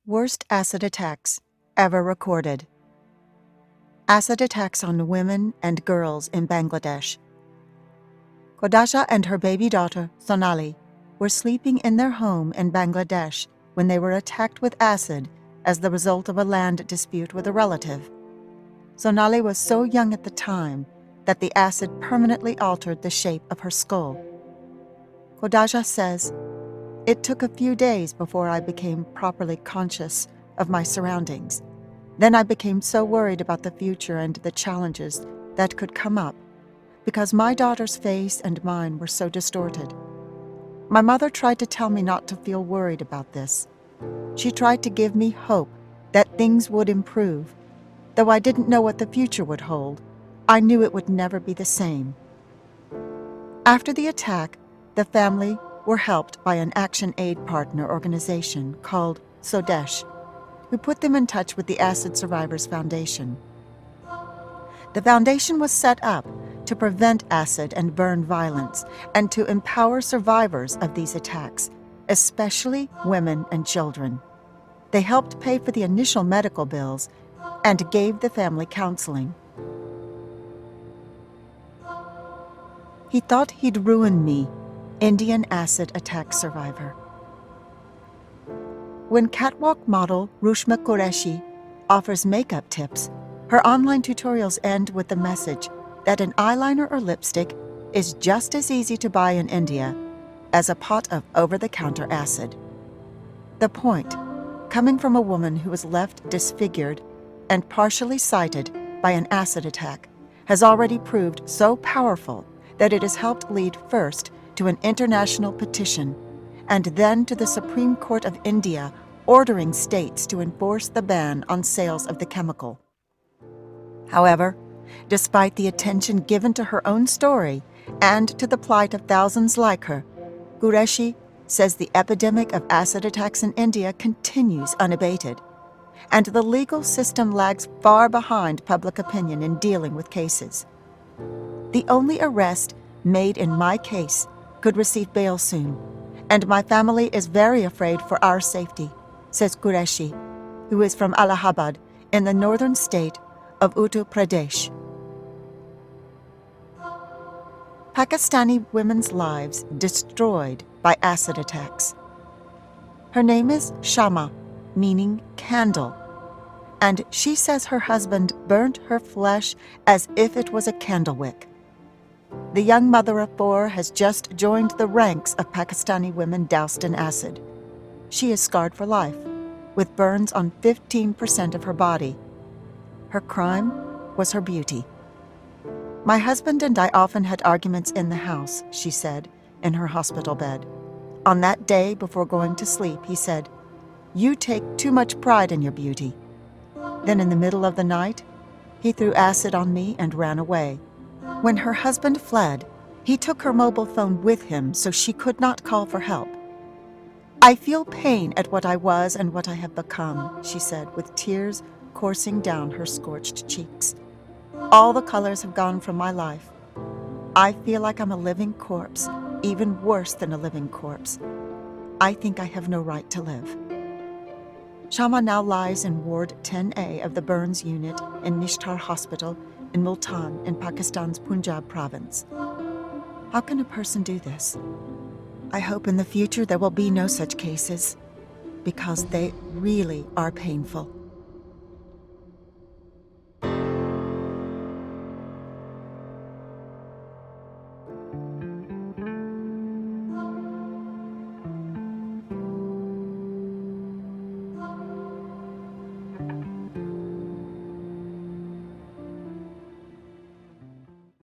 Worst acid attacks ever recorded. Acid attacks on women and girls in Bangladesh. Khodaja and her baby daughter, Sonali, were sleeping in their home in Bangladesh when they were attacked with acid as the result of a land dispute with a relative. Sonali was so young at the time that the acid permanently altered the shape of her skull. Khodaja says, "It took a few days before I became properly conscious of my surroundings. Then I became so worried about the future and the challenges that could come up because my daughter's face and mine were so distorted. My mother tried to tell me not to feel worried about this. She tried to give me hope that things would improve. Though I didn't know what the future would hold, I knew it would never be the same." After the attack, the family were helped by an Action Aid partner organization called Sodesh, who put them in touch with the Acid Survivors Foundation. The foundation was set up to prevent acid and burn violence and to empower survivors of these attacks, especially women and children. They helped pay for the initial medical bills and gave the family counseling. "He thought he'd ruin me," Indian acid attack survivor. When catwalk model Rushma Qureshi offers makeup tips, her online tutorials end with the message that an eyeliner or lipstick is just as easy to buy in India as a pot of over-the-counter acid. The point, coming from a woman who was left disfigured and partially sighted by an acid attack, has already proved so powerful that it has helped lead first to an international petition and then to the Supreme Court of India ordering states to enforce the ban on sales of the chemical. However, despite the attention given to her own story and to the plight of thousands like her, Qureshi says the epidemic of acid attacks in India continues unabated, and the legal system lags far behind public opinion in dealing with cases. "The only arrest made in my case could receive bail soon, and my family is very afraid for our safety," says Qureshi, who is from Allahabad in the northern state of Uttar Pradesh. Pakistani women's lives destroyed by acid attacks. Her name is Shama, meaning candle, and she says her husband burnt her flesh as if it was a candle wick. The young mother of 4 has just joined the ranks of Pakistani women doused in acid. She is scarred for life, with burns on 15% of her body. Her crime was her beauty. "My husband and I often had arguments in the house," she said, in her hospital bed. "On that day before going to sleep, he said, 'You take too much pride in your beauty.' Then in the middle of the night, he threw acid on me and ran away. When her husband fled, he took her mobile phone with him so she could not call for help. I feel pain at what I was and what I have become," she said, with tears coursing down her scorched cheeks. "All the colors have gone from my life. I feel like I'm a living corpse, even worse than a living corpse. I think I have no right to live." Shama now lies in Ward 10A of the Burns Unit in Nishtar Hospital in Multan in Pakistan's Punjab province. How can a person do this? I hope in the future there will be no such cases, because they really are painful.